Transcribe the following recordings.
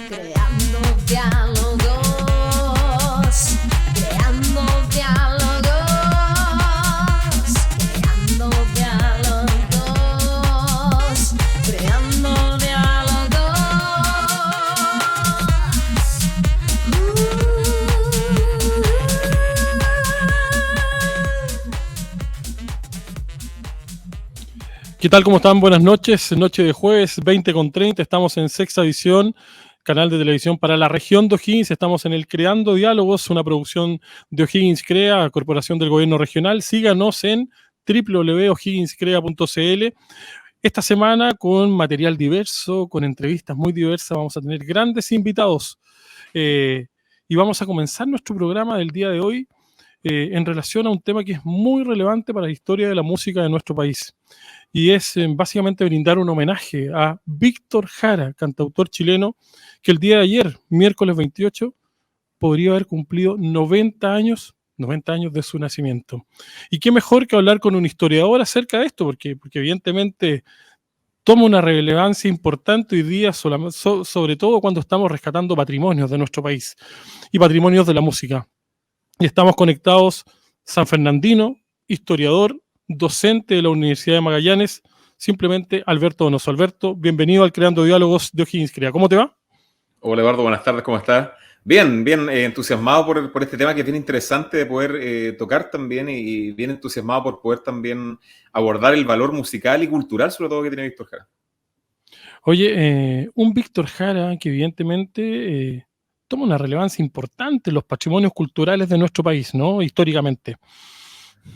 Creando diálogos, creando diálogos, creando diálogos, creando diálogos. ¿Qué tal? ¿Cómo están? Buenas noches. Noche de jueves, 20:30. Estamos en Sexta Visión, canal de televisión para la región de O'Higgins. Estamos en el Creando Diálogos, una producción de O'Higgins Crea, Corporación del Gobierno Regional. Síganos en www.o'higginscrea.cl. Esta semana con material diverso, con entrevistas muy diversas. Vamos a tener grandes invitados. Y vamos a comenzar nuestro programa del día de hoy en relación a un tema que es muy relevante para la historia de la música de nuestro país. Y es básicamente brindar un homenaje a Víctor Jara, cantautor chileno, que el día de ayer, miércoles 28, podría haber cumplido 90 años de su nacimiento. Y qué mejor que hablar con un historiador acerca de esto, porque evidentemente toma una relevancia importante hoy día, sobre todo cuando estamos rescatando patrimonios de nuestro país y patrimonios de la música. Y estamos conectados, San Fernandino, historiador, docente de la Universidad de Magallanes, simplemente Alberto Donoso. Alberto, bienvenido al Creando Diálogos de O'Higgins Crea. ¿Cómo te va? Hola Eduardo, buenas tardes, ¿cómo estás? Bien, entusiasmado por este tema que es bien interesante de poder tocar también y bien entusiasmado por poder también abordar el valor musical y cultural sobre todo que tiene Víctor Jara. Oye, un Víctor Jara que evidentemente toma una relevancia importante en los patrimonios culturales de nuestro país, ¿no? Históricamente.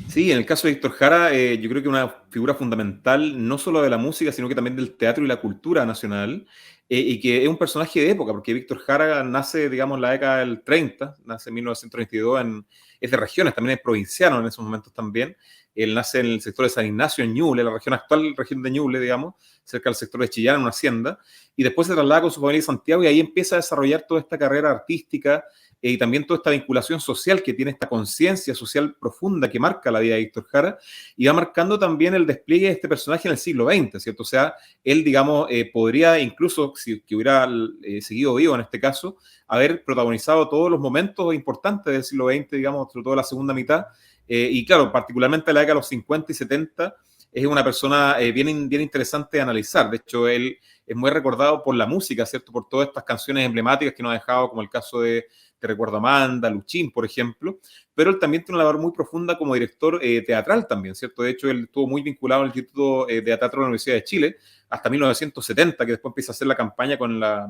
Sí, en el caso de Víctor Jara, yo creo que una figura fundamental no solo de la música, sino que también del teatro y la cultura nacional, y que es un personaje de época, porque Víctor Jara nace, digamos, en la década del 30, nace en 1932, es de regiones, también es provinciano en esos momentos también. Él nace en el sector de San Ignacio, en Ñuble, la región actual, región de Ñuble, digamos, cerca del sector de Chillán, en una hacienda, y después se traslada con su familia a Santiago y ahí empieza a desarrollar toda esta carrera artística, y también toda esta vinculación social que tiene, esta conciencia social profunda que marca la vida de Víctor Jara y va marcando también el despliegue de este personaje en el siglo XX, ¿cierto? O sea, él, digamos, podría incluso, si que hubiera seguido vivo en este caso, haber protagonizado todos los momentos importantes del siglo XX, digamos, sobre todo la segunda mitad, y claro, particularmente en la década de los 50 y 70, es una persona bien interesante de analizar. De hecho, él es muy recordado por la música, ¿cierto? Por todas estas canciones emblemáticas que nos ha dejado, como el caso de Te recuerdo Amanda, Luchín, por ejemplo, pero él también tiene una labor muy profunda como director teatral también, ¿cierto? De hecho, él estuvo muy vinculado al Instituto de Teatro de la Universidad de Chile hasta 1970, que después empieza a hacer la campaña con la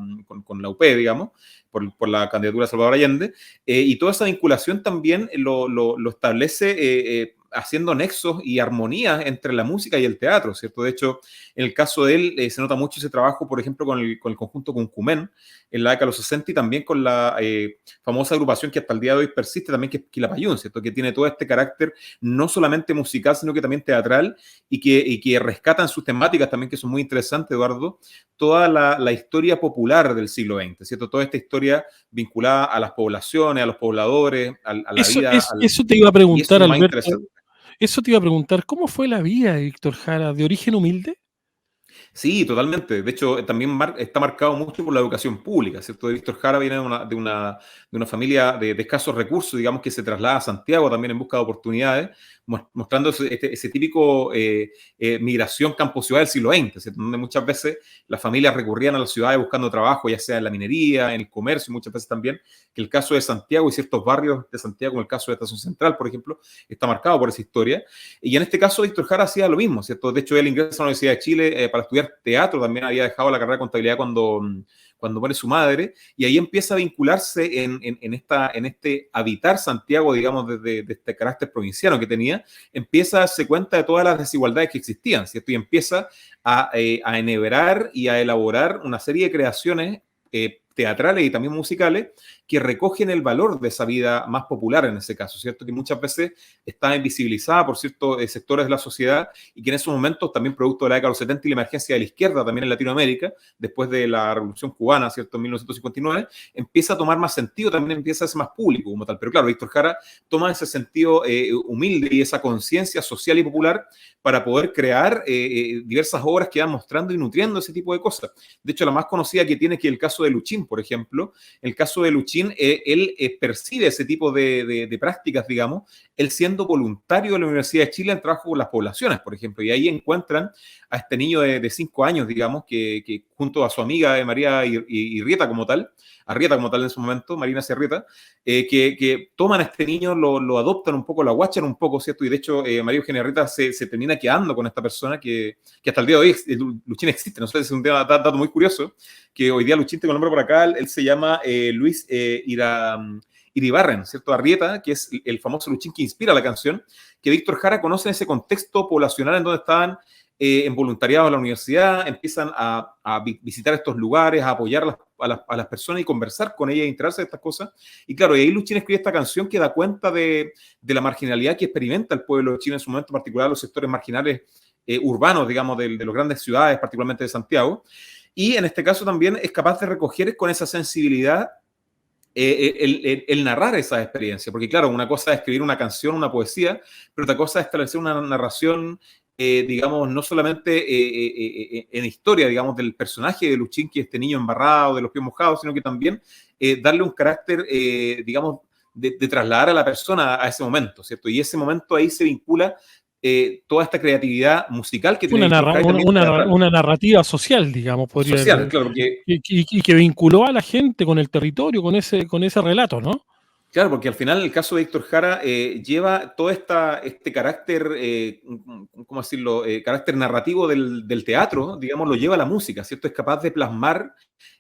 UP, digamos, por la candidatura de Salvador Allende, y toda esa vinculación también lo establece haciendo nexos y armonías entre la música y el teatro, ¿cierto? De hecho, en el caso de él se nota mucho ese trabajo, por ejemplo, con el conjunto Cuncumen en la década de los 60 y también con la famosa agrupación que hasta el día de hoy persiste también, que es Quilapayún, ¿cierto? Que tiene todo este carácter no solamente musical, sino que también teatral y que rescatan sus temáticas también, que son muy interesantes, Eduardo, toda la historia popular del siglo XX, ¿cierto? Toda esta historia vinculada a las poblaciones, a los pobladores, a la vida. Eso te iba a preguntar, Alberto. Interesante. Eso te iba a preguntar, ¿cómo fue la vida de Víctor Jara? ¿De origen humilde? Sí, totalmente. De hecho, también está marcado mucho por la educación pública, ¿cierto? Víctor Jara viene de una familia de escasos recursos, digamos, que se traslada a Santiago también en busca de oportunidades, mostrando ese típico migración campo-ciudad del siglo XX, ¿cierto? Donde muchas veces las familias recurrían a las ciudades buscando trabajo, ya sea en la minería, en el comercio, muchas veces también, que el caso de Santiago y ciertos barrios de Santiago, como el caso de Estación Central, por ejemplo, está marcado por esa historia. Y en este caso, Víctor Jara hacía lo mismo, ¿cierto? De hecho, él ingresa a la Universidad de Chile para estudiar teatro, también había dejado la carrera de contabilidad cuando muere su madre, y ahí empieza a vincularse en este habitar Santiago, digamos, de este carácter provinciano que tenía, empieza a darse cuenta de todas las desigualdades que existían, ¿cierto? Y empieza a enhebrar y a elaborar una serie de creaciones teatrales y también musicales que recogen el valor de esa vida más popular en ese caso, ¿cierto? Que muchas veces está invisibilizada por ciertos sectores de la sociedad y que en esos momentos, también producto de la década de los 70 y la emergencia de la izquierda también en Latinoamérica, después de la Revolución Cubana, ¿cierto? En 1959, empieza a tomar más sentido, también empieza a ser más público como tal. Pero claro, Víctor Jara toma ese sentido humilde y esa conciencia social y popular para poder crear diversas obras que van mostrando y nutriendo ese tipo de cosas. De hecho, la más conocida que tiene, que es el caso de Luchín, por ejemplo. El caso de Luchín, él percibe ese tipo de prácticas, digamos, él siendo voluntario de la Universidad de Chile en trabajo con las poblaciones, por ejemplo, y ahí encuentran a este niño de 5 años, digamos, que junto a su amiga María Irrieta como tal, Arrieta como tal en su momento, Marina Arrieta, que toman a este niño, lo adoptan un poco, lo aguachan un poco, ¿cierto? Y de hecho, María Eugenia Arrieta se termina quedando con esta persona que hasta el día de hoy Luchín existe, no sé, es un dato muy curioso, que hoy día Luchín, tengo el nombre por acá, él se llama Luis Iribarren, ¿cierto? Arrieta, que es el famoso Luchín que inspira la canción, que Víctor Jara conoce en ese contexto poblacional en donde estaban en voluntariado a la universidad, empiezan a visitar estos lugares, a apoyar a las personas y conversar con ellas, enterarse de estas cosas. Y claro, y ahí Luchín escribe esta canción que da cuenta de la marginalidad que experimenta el pueblo de Chile en su momento, en particular los sectores marginales urbanos, digamos, de las grandes ciudades, particularmente de Santiago. Y en este caso también es capaz de recoger con esa sensibilidad el narrar esa experiencia, porque claro, una cosa es escribir una canción, una poesía, pero otra cosa es establecer una narración, digamos, no solamente en historia, digamos, del personaje de Luchín, que es este niño embarrado, de los pies mojados, sino que también darle un carácter, digamos, de trasladar a la persona a ese momento, ¿cierto? Y ese momento ahí se vincula toda esta creatividad musical que tiene una narrativa social, digamos, podría social, claro, porque y que vinculó a la gente con el territorio, con ese relato, ¿no? Claro, porque al final el caso de Víctor Jara lleva todo este carácter, ¿cómo decirlo?, carácter narrativo del teatro, digamos, lo lleva a la música, ¿cierto? Es capaz de plasmar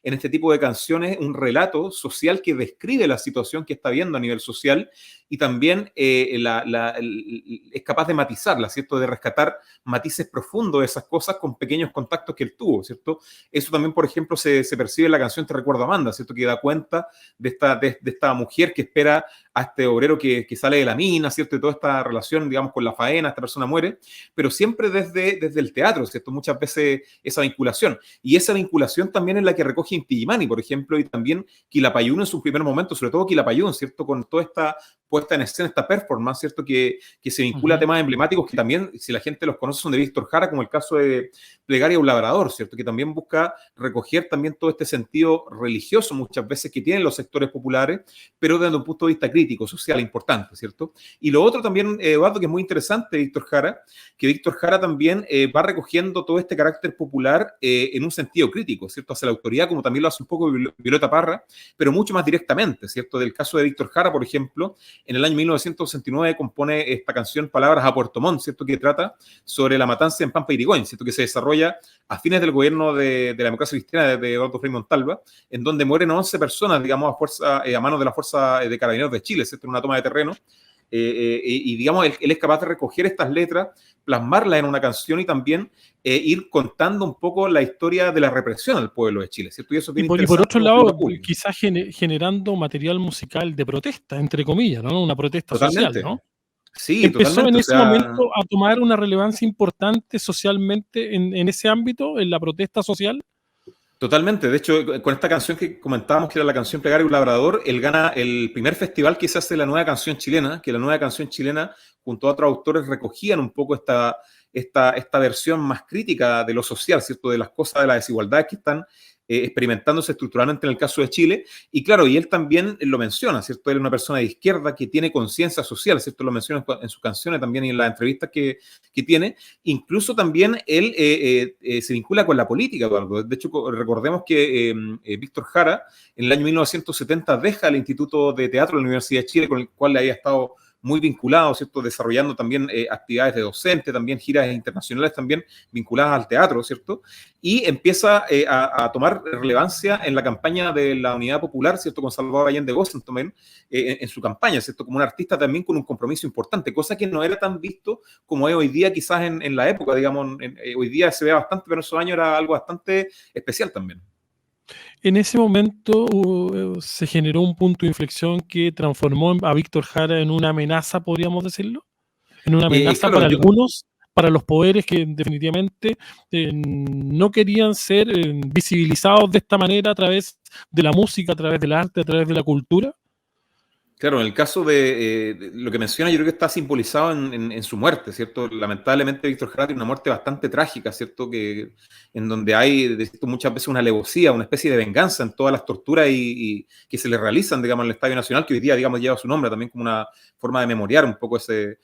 en este tipo de canciones un relato social que describe la situación que está viendo a nivel social y también es capaz de matizarla, ¿cierto? De rescatar matices profundos de esas cosas con pequeños contactos que él tuvo, ¿cierto? Eso también, por ejemplo, se percibe en la canción Te recuerdo, Amanda, ¿cierto? Que da cuenta de esta mujer que espera a este obrero que sale de la mina, ¿cierto? Y toda esta relación, digamos, con la faena, esta persona muere, pero siempre desde el teatro, ¿cierto? Muchas veces esa vinculación. Y esa vinculación también es la que recoge Inti Illimani, por ejemplo, y también Quilapayún en su primer momento, sobre todo Quilapayún, ¿cierto? Con toda esta puesta en escena, esta performance, ¿cierto? Que se vincula a temas emblemáticos que también, si la gente los conoce, son de Víctor Jara, como el caso de Plegaria a un labrador, ¿cierto? Que también busca recoger también todo este sentido religioso muchas veces que tienen los sectores populares, pero desde un punto de vista crítico, social, importante, ¿cierto? Y lo otro también, Eduardo, que es muy interesante de Víctor Jara, que Víctor Jara también va recogiendo todo este carácter popular en un sentido crítico, ¿cierto? Hacia la autoridad, como también lo hace un poco Violeta Parra, pero mucho más directamente, ¿cierto? Del caso de Víctor Jara, por ejemplo, en el año 1969 compone esta canción Palabras a Puerto Montt, ¿cierto? Que trata sobre la matanza en Pampa Irigoyen, ¿cierto? Que se desarrolla a fines del gobierno de la democracia cristiana de Eduardo Frei Montalva, en donde mueren 11 personas, digamos, a manos de la Fuerza de Carabineros de Chile, ¿cierto? En una toma de terreno. Y digamos, él es capaz de recoger estas letras, plasmarlas en una canción y también ir contando un poco la historia de la represión al pueblo de Chile, ¿cierto? Y eso es bien y por otro lado, quizás generando material musical de protesta, entre comillas, ¿no? Una protesta social, ¿no? Sí, empezó en ese momento a tomar una relevancia importante socialmente en ese ámbito, en la protesta social. Totalmente. De hecho, con esta canción que comentábamos, que era la canción Plegaria a un labrador, él gana el primer festival que se hace de la nueva canción chilena, que la nueva canción chilena, junto a otros autores, recogían un poco esta versión más crítica de lo social, ¿cierto? De las cosas, de las desigualdades que están experimentándose estructuralmente en el caso de Chile. Y claro, y él también lo menciona, ¿cierto? Él es una persona de izquierda que tiene conciencia social, ¿cierto? Lo menciona en sus canciones también y en las entrevistas que tiene. Incluso también él se vincula con la política, Eduardo. De hecho, recordemos que Víctor Jara, en el año 1970, deja el Instituto de Teatro de la Universidad de Chile, con el cual le había estado muy vinculado, ¿cierto? Desarrollando también actividades de docente, también giras internacionales también vinculadas al teatro, ¿cierto? Y empieza a tomar relevancia en la campaña de la Unidad Popular, ¿cierto? Con Salvador Allende Gossen también, en su campaña, ¿cierto? Como un artista también con un compromiso importante, cosa que no era tan visto como es hoy día, quizás en la época, digamos, hoy día se ve bastante, pero en esos años era algo bastante especial también. En ese momento se generó un punto de inflexión que transformó a Víctor Jara en una amenaza, podríamos decirlo, en una amenaza Claro, para yo, algunos, para los poderes que definitivamente no querían ser visibilizados de esta manera a través de la música, a través del arte, a través de la cultura. claro, en el caso de lo que menciona, yo creo que está simbolizado en su muerte, ¿cierto? Lamentablemente Víctor Jara tiene una muerte bastante trágica, ¿cierto? En donde hay muchas veces una alevosía, una especie de venganza en todas las torturas y que se le realizan, digamos, en el Estadio Nacional, que hoy día, digamos, lleva su nombre también como una forma de memoriar un poco ese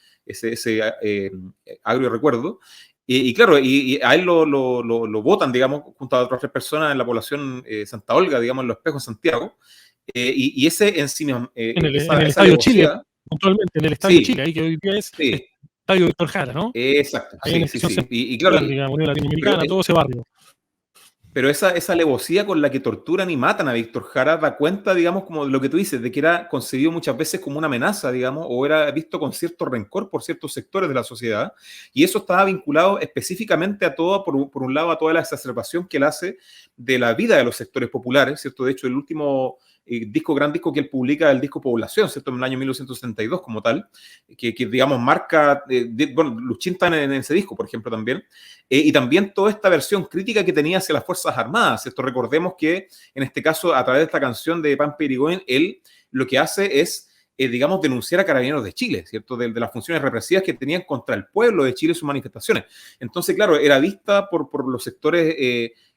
agrio recuerdo. Y claro, y a él lo votan, digamos, junto a otras 3 personas en la población Santa Olga, digamos, en Los Espejos, en Santiago. Y ese en sí mismo, En el esa Estadio Chile, alevosía, puntualmente, en el Estadio sí, Chile, ahí que hoy día es sí, Estadio Víctor Jara, ¿no? exacto, Ahí en sí, la sí, sección sí. Y claro, central, digamos, Unión pero, Latinoamericana, todo ese barrio. pero esa alevosía con la que torturan y matan a Víctor Jara da cuenta, digamos, como de lo que tú dices, de que era concebido muchas veces como una amenaza, digamos, o era visto con cierto rencor por ciertos sectores de la sociedad, y eso estaba vinculado específicamente a todo, por un lado, a toda la exacerbación que él hace de la vida de los sectores populares, ¿cierto? De hecho, el último gran disco que él publica, el disco Población, ¿cierto? En el año 1972 como tal, que digamos marca, bueno, Luchín está en ese disco, por ejemplo, también, y también toda esta versión crítica que tenía hacia las Fuerzas Armadas, ¿cierto? Recordemos que en este caso, a través de esta canción de Pampa Irigoyen, él lo que hace es, digamos, denunciar a Carabineros de Chile, ¿cierto? De las funciones represivas que tenían contra el pueblo de Chile sus manifestaciones. Entonces, claro, era vista por los sectores,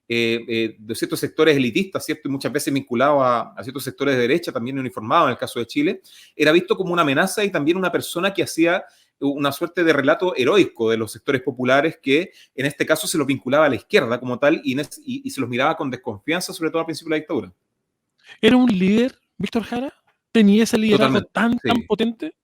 de ciertos sectores elitistas, ¿cierto? Y muchas veces vinculado a ciertos sectores de derecha, también uniformados en el caso de Chile, era visto como una amenaza y también una persona que hacía una suerte de relato heroico de los sectores populares que en este caso se los vinculaba a la izquierda como tal y se los miraba con desconfianza, sobre todo al principio de la dictadura. ¿Era un líder, Víctor Jara? ¿Tenía ese liderazgo Totalmente, tan sí. potente?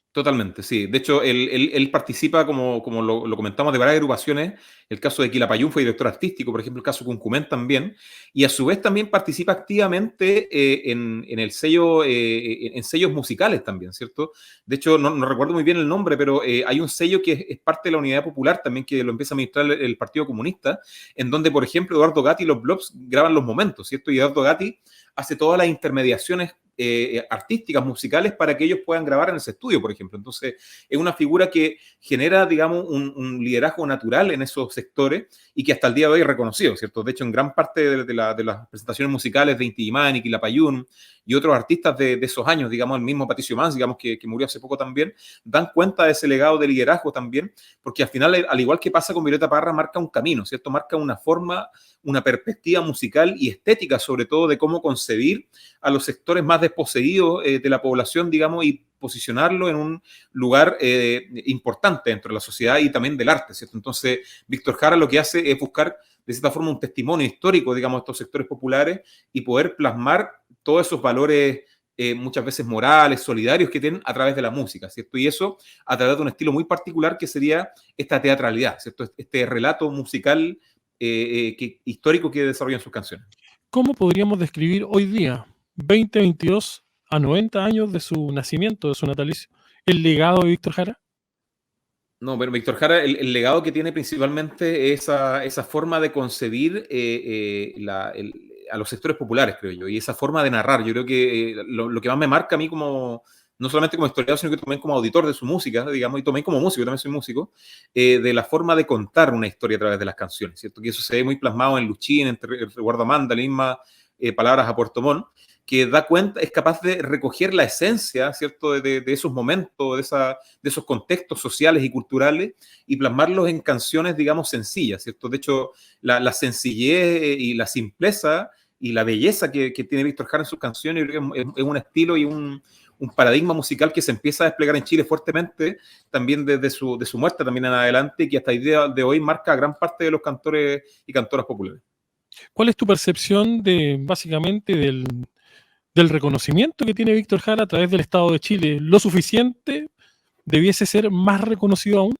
Totalmente, sí. De hecho, él participa, como lo comentamos, de varias agrupaciones. El caso de Quilapayún fue director artístico, por ejemplo, el caso de Cuncumen también. Y a su vez también participa activamente en el sello, en sellos musicales también, ¿cierto? De hecho, no recuerdo muy bien el nombre, pero hay un sello que es parte de la Unidad Popular también, que lo empieza a administrar el Partido Comunista, en donde, por ejemplo, Eduardo Gatti y los Blobs graban los momentos, ¿cierto? Y Eduardo Gatti hace todas las intermediaciones artísticas, musicales, para que ellos puedan grabar en ese estudio, por ejemplo. Entonces, es una figura que genera, digamos, un liderazgo natural en esos sectores y que hasta el día de hoy es reconocido, ¿cierto? De hecho, en gran parte de las presentaciones musicales de Inti Illimani, Quilapayún y otros artistas de esos años, digamos, el mismo Patricio Mans, digamos, que murió hace poco también, dan cuenta de ese legado de liderazgo también, porque al final, al igual que pasa con Violeta Parra, marca un camino, ¿cierto? Marca una forma, una perspectiva musical y estética, sobre todo, de cómo concebir a los sectores más desposeídos de la población, digamos, y posicionarlo en un lugar importante dentro de la sociedad y también del arte, ¿cierto? Entonces, Víctor Jara lo que hace es buscar, de cierta forma, un testimonio histórico, digamos, de estos sectores populares y poder plasmar todos esos valores muchas veces morales, solidarios que tienen a través de la música, ¿cierto? Y eso a través de un estilo muy particular que sería esta teatralidad, ¿cierto? Este relato musical histórico que desarrollan sus canciones. ¿Cómo podríamos describir hoy día, 2022, a 90 años de su nacimiento, de su natalicio, el legado de Víctor Jara? No, pero Víctor Jara, el legado que tiene principalmente es esa forma de concebir a los sectores populares, creo yo, y esa forma de narrar. Yo creo que lo que más me marca a mí como, no solamente como historiador, sino que también como auditor de su música, digamos, y también como músico, también soy músico, de la forma de contar una historia a través de las canciones, ¿cierto? Que eso se ve muy plasmado en Luchín, en Recuerdo Amanda, la misma Palabras a Puerto Montt, que da cuenta, es capaz de recoger la esencia, ¿cierto?, de esos momentos, de esos contextos sociales y culturales y plasmarlos en canciones, digamos, sencillas, ¿cierto? De hecho, la sencillez y la simpleza y la belleza que tiene Víctor Jara en sus canciones, yo creo que es un estilo y un paradigma musical que se empieza a desplegar en Chile fuertemente, también desde su muerte también en adelante, que hasta el día de hoy marca a gran parte de los cantores y cantoras populares. ¿Cuál es tu percepción básicamente, del reconocimiento que tiene Víctor Jara a través del Estado de Chile? ¿Lo suficiente? ¿Debiese ser más reconocido aún?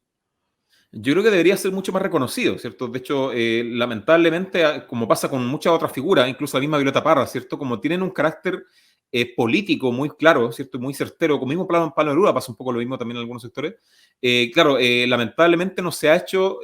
Yo creo que debería ser mucho más reconocido, ¿cierto? De hecho, lamentablemente, como pasa con muchas otras figuras, incluso la misma Violeta Parra, ¿cierto? Como tienen un carácter político muy claro, ¿cierto? Muy certero, con mismo Pablo Neruda pasa un poco lo mismo también en algunos sectores. Claro, lamentablemente no se ha hecho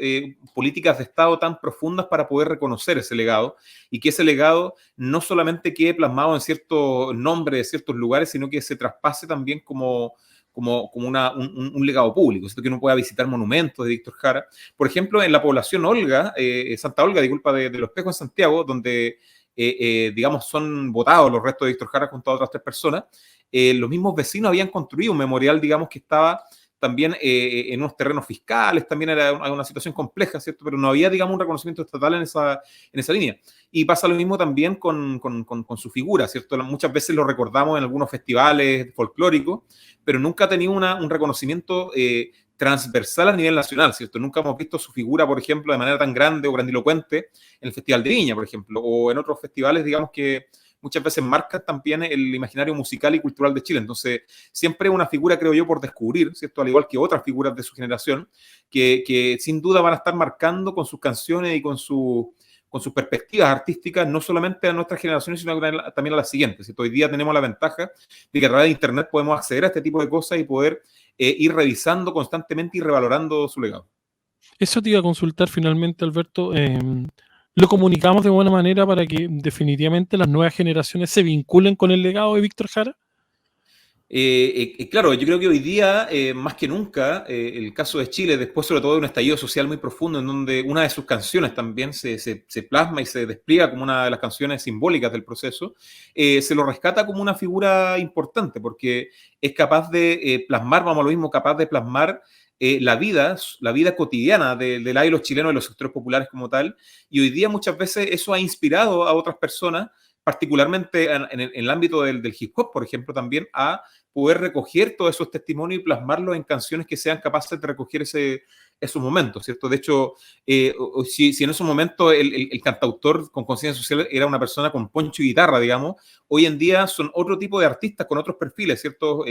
políticas de Estado tan profundas para poder reconocer ese legado y que ese legado no solamente quede plasmado en ciertos nombres de ciertos lugares, sino que se traspase también como un legado público, ¿cierto? Que uno pueda visitar monumentos de Víctor Jara. Por ejemplo, en la población Olga, Santa Olga, disculpa, de Los Pejos en Santiago, donde digamos, son votados los restos de Víctor Jara junto a otras 3 personas, los mismos vecinos habían construido un memorial, digamos, que estaba también en unos terrenos fiscales, también era una situación compleja, ¿cierto? Pero no había, digamos, un reconocimiento estatal en esa línea. Y pasa lo mismo también con su figura, ¿cierto? Muchas veces lo recordamos en algunos festivales folclóricos, pero nunca ha tenido un reconocimiento transversal a nivel nacional, ¿cierto? Nunca hemos visto su figura, por ejemplo, de manera tan grande o grandilocuente en el Festival de Viña, por ejemplo, o en otros festivales, digamos, que muchas veces marcan también el imaginario musical y cultural de Chile. Entonces, siempre una figura, creo yo, por descubrir, ¿cierto? Al igual que otras figuras de su generación, que sin duda van a estar marcando con sus canciones y con sus perspectivas artísticas, no solamente a nuestras generaciones, sino también a las siguientes. ¿Cierto? Hoy día tenemos la ventaja de que a través de Internet podemos acceder a este tipo de cosas y poder ir revisando constantemente y revalorando su legado. Eso te iba a consultar finalmente, Alberto. ¿Lo comunicamos de buena manera para que definitivamente las nuevas generaciones se vinculen con el legado de Víctor Jara? Claro, yo creo que hoy día, más que nunca, el caso de Chile, después sobre todo de un estallido social muy profundo, en donde una de sus canciones también se plasma y se despliega como una de las canciones simbólicas del proceso, se lo rescata como una figura importante, porque es capaz de plasmar, vamos a lo mismo, capaz de plasmar la vida cotidiana de los chilenos, de los sectores populares como tal, y hoy día muchas veces eso ha inspirado a otras personas, particularmente en el ámbito del hip hop, por ejemplo, también a poder recoger todos esos testimonios y plasmarlos en canciones que sean capaces de recoger esos momentos, ¿cierto? De hecho, si en esos momentos el cantautor con conciencia social era una persona con poncho y guitarra, digamos, hoy en día son otro tipo de artistas con otros perfiles, ¿cierto?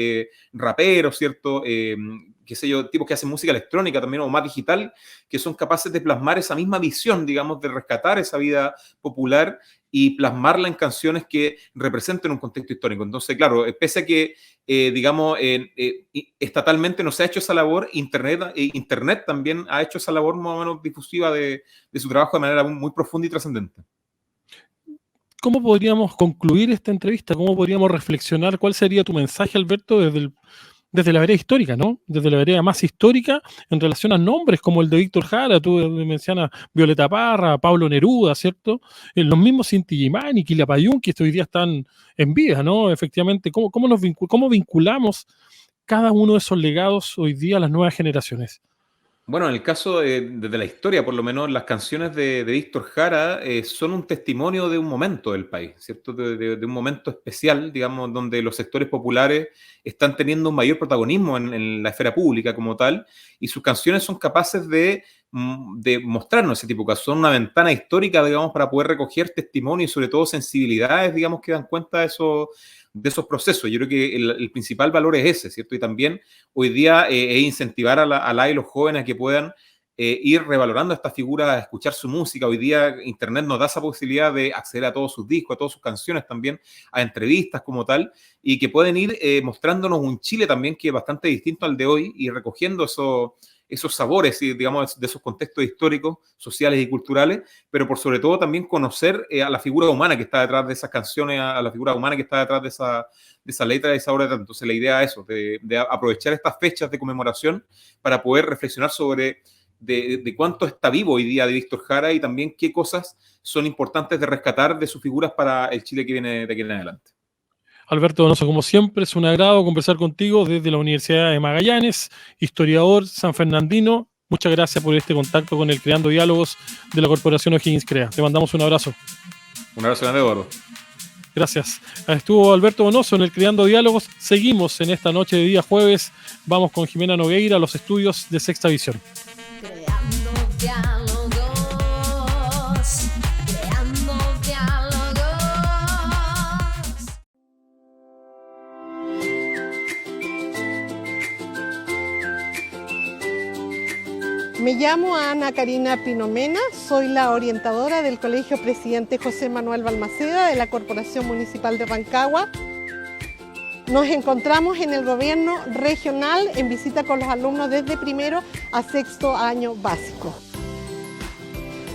Raperos, ¿cierto? Qué sé yo, tipos que hacen música electrónica también o más digital, que son capaces de plasmar esa misma visión, digamos, de rescatar esa vida popular y plasmarla en canciones que representen un contexto histórico. Entonces, claro, pese a que, digamos, estatalmente no se ha hecho esa labor, Internet también ha hecho esa labor más o menos difusiva de su trabajo de manera muy profunda y trascendente. ¿Cómo podríamos concluir esta entrevista? ¿Cómo podríamos reflexionar? ¿Cuál sería tu mensaje, Alberto, desde la vereda histórica, ¿no? Desde la vereda más histórica en relación a nombres como el de Víctor Jara, tú mencionas Violeta Parra, Pablo Neruda, ¿cierto? Los mismos Inti Illimani, Quilapayún, que hoy día están en vida, ¿no? Efectivamente, ¿cómo vinculamos cada uno de esos legados hoy día a las nuevas generaciones? Bueno, en el caso desde la historia, por lo menos, las canciones de Víctor Jara son un testimonio de un momento del país, ¿cierto? De un momento especial, digamos, donde los sectores populares están teniendo un mayor protagonismo en la esfera pública como tal, y sus canciones son capaces de mostrarnos ese tipo de cosas. Son una ventana histórica, digamos, para poder recoger testimonios y sobre todo sensibilidades, digamos, que dan cuenta de esos procesos. Yo creo que el principal valor es ese, ¿cierto? Y también hoy día es incentivar a la y los jóvenes a que puedan ir revalorando a esta figura, a escuchar su música. Hoy día Internet nos da esa posibilidad de acceder a todos sus discos, a todas sus canciones también, a entrevistas como tal, y que pueden ir mostrándonos un Chile también que es bastante distinto al de hoy y recogiendo esos sabores, digamos, de esos contextos históricos, sociales y culturales, pero por sobre todo también conocer a la figura humana que está detrás de esas canciones, a la figura humana que está detrás de esa letra, de esa obra. Entonces la idea es eso, de aprovechar estas fechas de conmemoración para poder reflexionar sobre de cuánto está vivo hoy día de Víctor Jara y también qué cosas son importantes de rescatar de sus figuras para el Chile que viene de aquí en adelante. Alberto Donoso, como siempre, es un agrado conversar contigo desde la Universidad de Magallanes, historiador sanfernandino. Muchas gracias por este contacto con el Creando Diálogos de la Corporación O'Higgins Crea. Te mandamos un abrazo. Un abrazo grande, Eduardo. Gracias. Estuvo Alberto Donoso en el Creando Diálogos. Seguimos en esta noche de día jueves. Vamos con Jimena Nogueira a los estudios de Sexta Visión. Creando diálogos, creando diálogos. Me llamo Ana Karina Pinomena, soy la orientadora del Colegio Presidente José Manuel Balmaceda de la Corporación Municipal de Rancagua. Nos encontramos en el gobierno regional en visita con los alumnos desde primero a sexto año básico.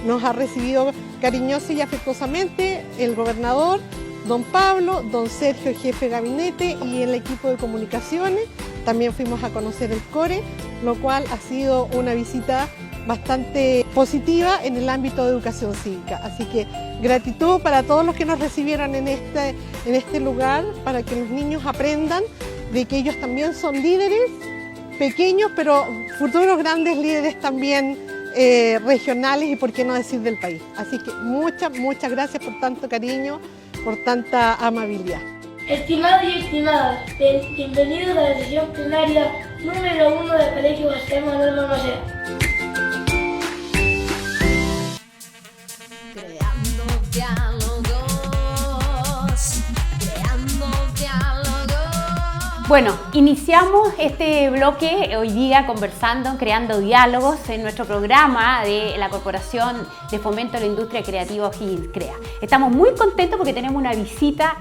Nos ha recibido cariñosa y afectuosamente el gobernador, don Pablo, don Sergio, jefe de gabinete, y el equipo de comunicaciones. También fuimos a conocer el CORE, lo cual ha sido una visita bastante positiva en el ámbito de educación cívica. Así que gratitud para todos los que nos recibieron en este lugar, para que los niños aprendan de que ellos también son líderes pequeños, pero futuros grandes líderes también regionales y por qué no decir del país. Así que muchas gracias por tanto cariño, por tanta amabilidad. Estimados y estimadas, bienvenidos a la sesión plenaria número 1 del Colegio José Manuel Balmaceda. Creando diálogos, creando diálogos. Bueno, iniciamos este bloque hoy día conversando, creando diálogos en nuestro programa de la Corporación de Fomento a la Industria Creativa O'Higgins CREA. Estamos muy contentos porque tenemos una visita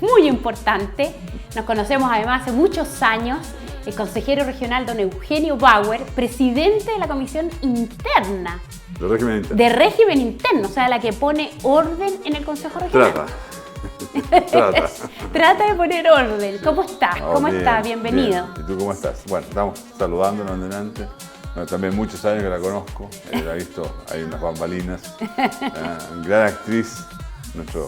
muy importante. Nos conocemos además hace muchos años. El consejero regional don Eugenio Bauer, presidente de la Comisión Interna. De régimen interno, o sea, la que pone orden en el Consejo Regional. Trata de poner orden. ¿Cómo estás? ¿Cómo estás? Bienvenido. Bien. ¿Y tú cómo estás? Bueno, estamos saludándonos en delante. Bueno, también muchos años que la conozco. La he visto ahí en las bambalinas. Gran actriz, nuestra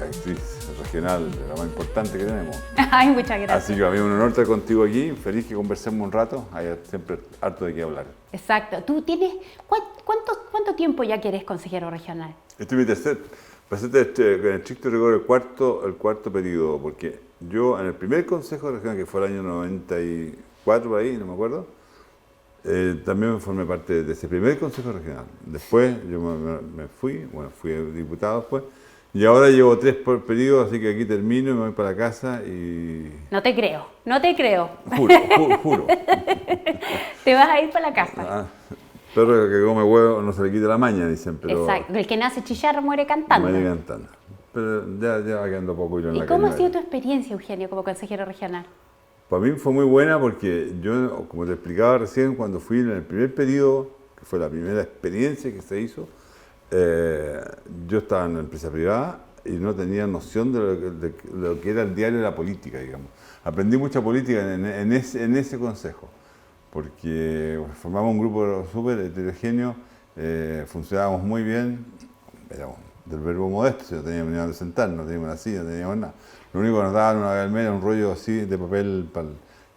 actriz regional, la más importante que tenemos. Ay, muchas gracias. Así que a mí es un honor estar contigo aquí. Feliz que conversemos un rato. Hay siempre harto de qué hablar. Exacto. ¿Tú tienes cuánto tiempo ya que eres consejero regional? Este es mi tercer. Pasé en estricto rigor el cuarto periodo, porque yo en el primer consejo regional, que fue el año 94, por ahí, no me acuerdo, también formé parte de ese primer consejo regional. Después yo me fui, fui diputado después, y ahora llevo 3 por periodo, así que aquí termino y me voy para casa y... No te creo. Juro. Te vas a ir para la casa. Perro que come huevo no se le quita la maña, dicen, pero... Exacto, el que nace chillarro muere cantando. Muere cantando. Pero ya va quedando poco hilo en la ¿Y cómo ha caña. sido tu experiencia, Eugenio, como consejero regional? Para mí fue muy buena porque yo, como te explicaba recién, cuando fui en el primer periodo, que fue la primera experiencia que se hizo, yo estaba en la empresa privada y no tenía noción de lo que era el diario de la política, digamos. Aprendí mucha política en ese consejo, porque formamos un grupo súper heterogéneo, funcionábamos muy bien, éramos del verbo modesto, si no teníamos ni donde sentarnos, no teníamos una silla, no teníamos nada. Lo único que nos daban una vez al mes era un rollo así de papel.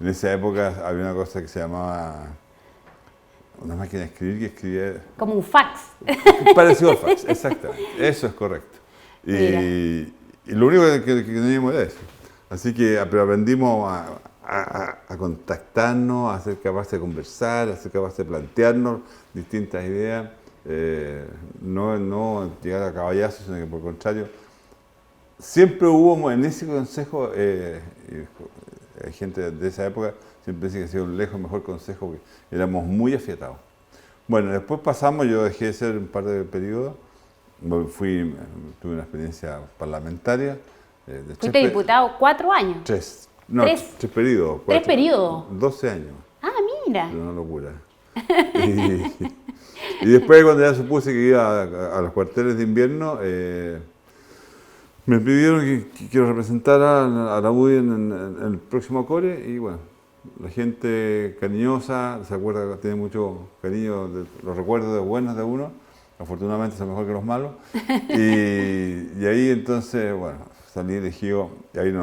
En esa época había una cosa que se llamaba una máquina de escribir que escribía... Como un fax. Parecido al fax, exactamente, eso es correcto. Y lo único que teníamos era eso. Así que pero aprendimos a contactarnos, a ser capaces de conversar, a ser capaces de plantearnos distintas ideas, no llegar a caballazos, sino que por el contrario, siempre hubo en ese consejo, gente de esa época, siempre dice que ha sido lejos el mejor consejo, porque éramos muy afiatados. Bueno, después pasamos, yo dejé de ser un par de periodos, tuve una experiencia parlamentaria. Fuiste diputado 4 años. 3 periodos. 3 periodos. 12 años. Ah, mira. Una locura. Y después, cuando ya supuse que iba a los cuarteles de invierno, me pidieron que quiero representar a la UDI en el próximo core, y bueno, la gente cariñosa, se acuerda, tiene mucho cariño, los recuerdos de buenos de uno, afortunadamente son mejor que los malos, y ahí entonces, bueno, salí elegido, y ahí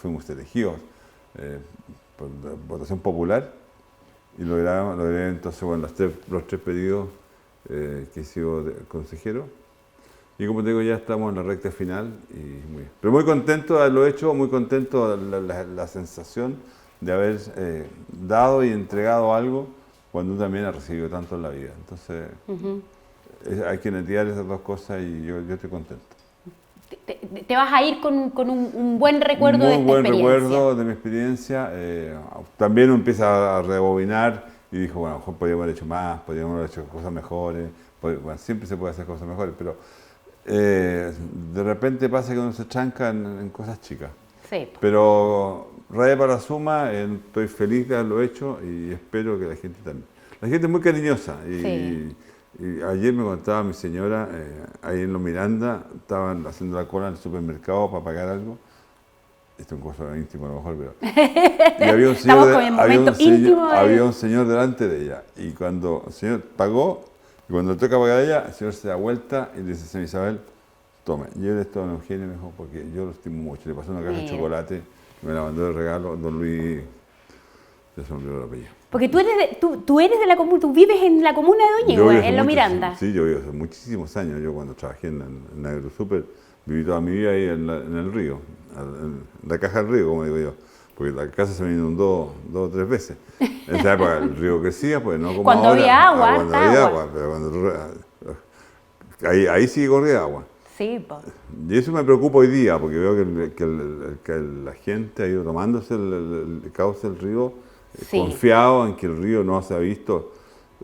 fuimos elegidos por votación popular, y logré entonces, bueno, los 3 pedidos que he sido consejero. Y como te digo, ya estamos en la recta final, pero muy contento de haberlo hecho, muy contento de la sensación de haber dado y entregado algo cuando uno también ha recibido tanto en la vida. Entonces, hay que netear esas dos cosas y yo estoy contento. Te vas a ir con un buen recuerdo de esta experiencia. Un buen recuerdo de mi experiencia. También uno empieza a rebobinar y dijo, bueno, a lo mejor podríamos haber hecho más, podríamos haber hecho cosas mejores. Bueno, siempre se puede hacer cosas mejores, pero de repente pasa que uno se tranca en cosas chicas. Sí. Pero raya para la suma, estoy feliz de haberlo hecho y espero que la gente también. La gente es muy cariñosa y ayer me contaba mi señora, ahí en Los Miranda, estaban haciendo la cola en el supermercado para pagar algo. Esto es un cosa íntimo a lo mejor, pero... Y había un señor, Estamos con el momento íntimo de- había un señor delante de ella y cuando el señor pagó, y cuando le toca pagar a ella, el señor se da vuelta y le dice: señora Isabel, tome, llévele esto a don Eugenio, me dijo, porque yo lo estimo mucho. Le pasó una caja de Mira. chocolate, me la mandó de regalo, don Luis, se me olvidó el apellido. Porque tú eres de la comuna, tú vives en la comuna de Yo vivo Doñihue, hace en Los muchos- Miranda. Sí, yo vivo hace muchísimos años. Yo cuando trabajé en AgroSuper, viví toda mi vida ahí en el río, en la caja del río, como digo yo. Porque la casa se me inundó 2 o 3 veces. En esa época el río crecía, pues no como Cuando ahora. había agua, Cuando harta había agua. agua, pero ahí sí corría agua. Sí, po. Y eso me preocupa hoy día, porque veo que la gente ha ido tomándose el cauce del río, Sí. confiado en que el río no se ha visto.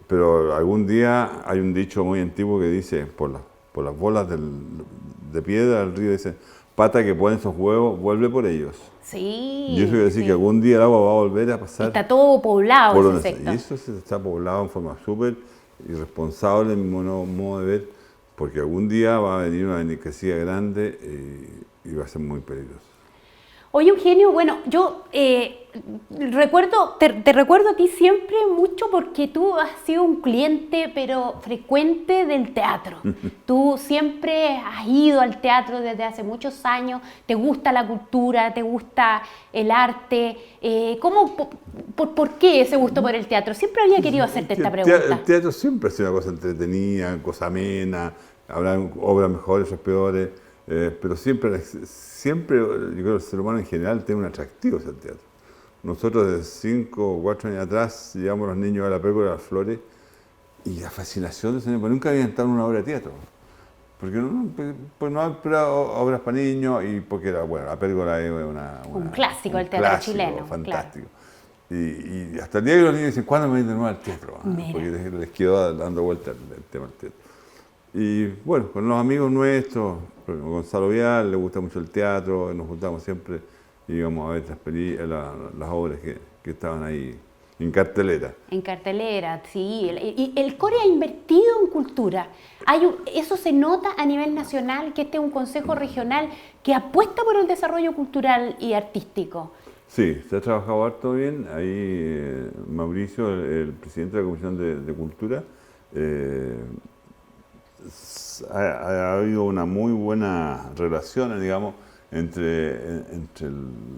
Pero algún día hay un dicho muy antiguo que dice, por las bolas de piedra del río, dice: pata que pone esos huevos, vuelve por ellos. Sí. Y eso quiere decir sí. que algún día el agua va a volver a pasar Está todo poblado por ese donde está. sector. Y eso se está poblado en forma súper irresponsable, en mi modo de ver, porque algún día va a venir una crecida grande y va a ser muy peligroso. Oye, Eugenio, bueno, yo recuerdo, te recuerdo a ti siempre mucho porque tú has sido un cliente, pero frecuente del teatro. Tú siempre has ido al teatro desde hace muchos años, te gusta la cultura, te gusta el arte. ¿Por qué ese gusto por el teatro? Siempre había querido hacerte esta pregunta. El teatro siempre ha sido una cosa entretenida, cosa amena, habrá obras mejores, otras peores, pero siempre, yo creo que el ser humano en general tiene un atractivo hacia el teatro. Nosotros de 5 o 4 años atrás llevamos a los niños a la Pérgola de las Flores y la fascinación de ese niño, porque nunca habían estado en una obra de teatro. Porque no hay obras para niños y porque la Pérgola es Un clásico del teatro clásico chileno, fantástico. Y hasta el día que los niños dicen: ¿cuándo me vienen de nuevo al teatro? Mira. Porque les quedó dando vuelta el tema del teatro. Y bueno, con los amigos nuestros, Gonzalo Vial, le gusta mucho el teatro, nos juntamos siempre y íbamos a ver las obras que estaban ahí en cartelera. En cartelera, sí. Y el CORE ha invertido en cultura. Eso se nota a nivel nacional, que este es un consejo regional que apuesta por el desarrollo cultural y artístico. Sí, se ha trabajado harto bien. Ahí Mauricio, el presidente de la Comisión de Cultura, ha habido una muy buena relación, digamos, entre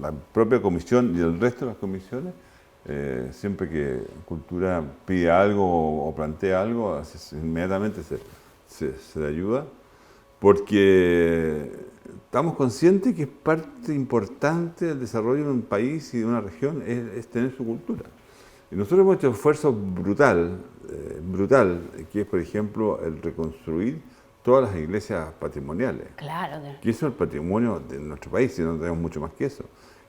la propia comisión y el resto de las comisiones. Siempre que Cultura pide algo o plantea algo, inmediatamente se le ayuda, porque estamos conscientes que es parte importante del desarrollo de un país y de una región es tener su cultura. Y nosotros hemos hecho un esfuerzo brutal, que es, por ejemplo, el reconstruir todas las iglesias patrimoniales. Claro. Que eso es el patrimonio de nuestro país, y no tenemos mucho más que eso.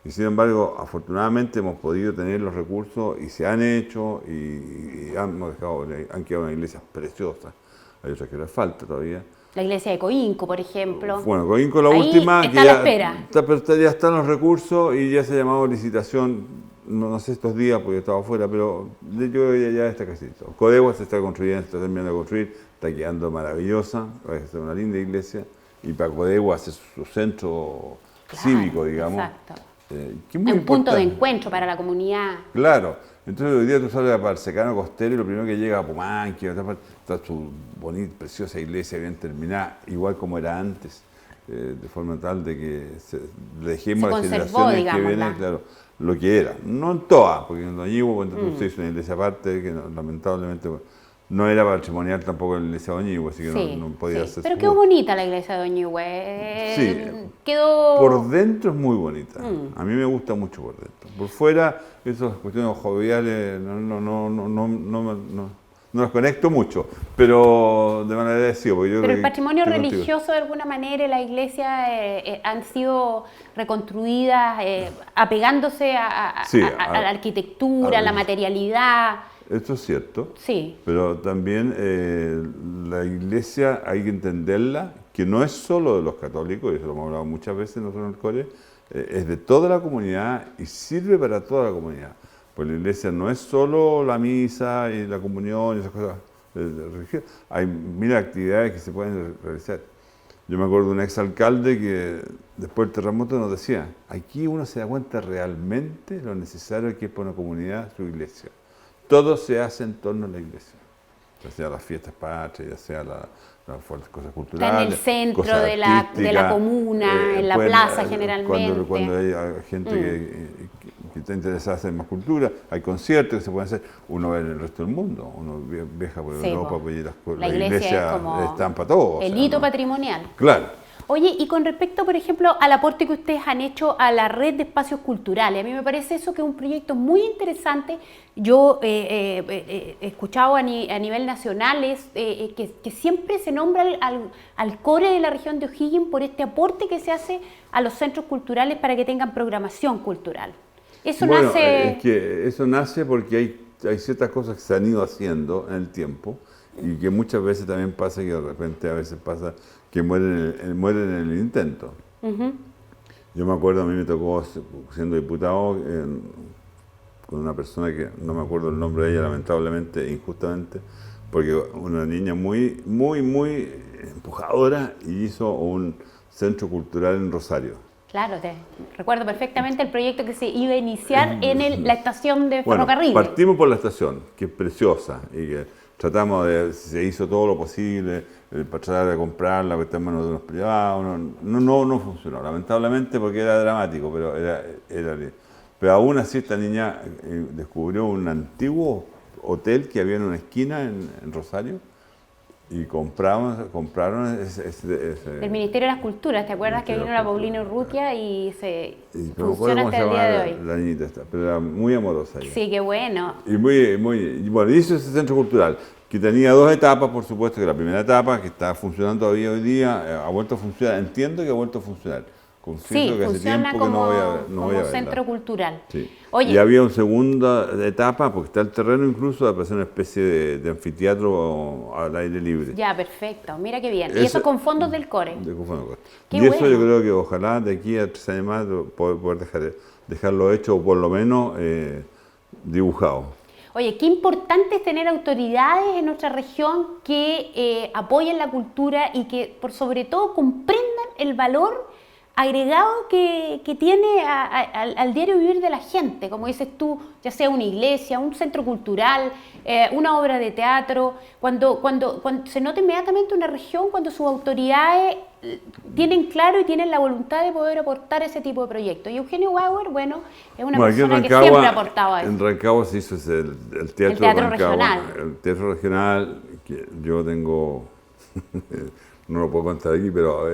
Y sin embargo, afortunadamente hemos podido tener los recursos y se han hecho y han quedado unas iglesias preciosas. Hay otras que les falta todavía. La iglesia de Coinco, por ejemplo. Bueno, Coinco la Ahí última, está a la espera. pero ya están los recursos y ya se ha llamado licitación, no sé estos días porque estaba afuera, pero yo creo que ya está casi todo. Codegua se está construyendo, se está terminando de construir, está quedando maravillosa, va a ser una linda iglesia, y para Codegua hacer su centro cívico, digamos. Exacto. Que es muy Es un punto de importante. encuentro para la comunidad. Claro. Entonces hoy día tú sales para el secano costero y lo primero que llega a Pumanqui, está su bonita, preciosa iglesia bien terminada, igual como era antes, de forma tal de que le dejemos Se a las conservó, generaciones que digámosla. vienen, claro, lo que era. No en todas, porque en Doñihue, cuando tú se hizo una iglesia aparte, que lamentablemente no era patrimonial tampoco la iglesia de Doñihue, así que no podía ser. Pero quedó bonita la iglesia de Doñihue. Sí. Quedó... Por dentro es muy bonita. A mí me gusta mucho por dentro. Por fuera, esas cuestiones joviales no las conecto mucho, pero de manera agradecido. Pero el patrimonio religioso de alguna manera, la iglesia han sido reconstruidas apegándose a la arquitectura, a la materialidad. Esto es cierto. Sí. Pero también la iglesia hay que entenderla que no es solo de los católicos, y eso lo hemos hablado muchas veces nosotros en el CORE, es de toda la comunidad y sirve para toda la comunidad. Pues la iglesia no es solo la misa y la comunión y esas cosas religiosas. Hay mil actividades que se pueden realizar. Yo me acuerdo de un exalcalde que después del terremoto nos decía, aquí uno se da cuenta realmente lo necesario que es para una comunidad su iglesia. Todo se hace en torno a la iglesia. Ya sea las fiestas patrias, ya sea las cosas culturales. Está en el centro de la comuna, en la plaza generalmente. Cuando hay gente que está interesada en hacer más cultura, hay conciertos que se pueden hacer. Uno ve en el resto del mundo, uno viaja por Europa, pues, la iglesia es como están para todos. El hito patrimonial. Claro. Oye, y con respecto, por ejemplo, al aporte que ustedes han hecho a la red de espacios culturales, a mí me parece eso que es un proyecto muy interesante. Yo he escuchado a nivel nacional que siempre se nombra al CORE de la región de O'Higgins por este aporte que se hace a los centros culturales para que tengan programación cultural. Eso nace... Es que eso nace porque hay ciertas cosas que se han ido haciendo en el tiempo y que muchas veces también pasa que de repente a veces pasa que mueren en el intento. Yo me acuerdo, a mí me tocó, siendo diputado, con una persona que no me acuerdo el nombre de ella, lamentablemente, injustamente, porque una niña muy empujadora y hizo un centro cultural en Rosario. Claro, recuerdo perfectamente el proyecto que se iba a iniciar en la estación de ferrocarril. Partimos por la estación, que es preciosa, y que se hizo todo lo posible para tratar de comprarla, que está en manos de unos privados. No funcionó, lamentablemente, porque era dramático, pero pero aún así esta niña descubrió un antiguo hotel que había en una esquina en Rosario, y compraron ese del Ministerio de las Culturas, ¿te acuerdas que vino la Paulina Urrutia y funciona hasta el día de hoy? La niñita esta, pero era muy amorosa ella. Sí, qué bueno. Y bueno, hizo ese centro cultural, que tenía dos etapas, por supuesto, que la primera etapa, que está funcionando todavía hoy día, ha vuelto a funcionar, entiendo que ha vuelto a funcionar. Sí, que hace funciona tiempo como, que no voy a verla. centro cultural. Sí. Oye, y había una segunda etapa, porque está el terreno incluso, de hacer una especie de anfiteatro al aire libre. Ya, perfecto. Mira qué bien. Y eso con fondos del CORE. Con fondos del CORE. Qué y eso bueno. yo creo que ojalá de aquí a 3 años más poder dejarlo hecho, o por lo menos dibujado. Oye, qué importante es tener autoridades en nuestra región que apoyen la cultura y que, por sobre todo, comprendan el valor agregado que tiene al diario vivir de la gente, como dices tú, ya sea una iglesia, un centro cultural, una obra de teatro, cuando se nota inmediatamente una región, cuando sus autoridades tienen claro y tienen la voluntad de poder aportar ese tipo de proyectos. Y Eugenio Bauer, bueno, es una persona que siempre ha aportado a eso. En Rancagua se hizo el teatro regional. El teatro regional, que yo tengo, no lo puedo contar aquí, pero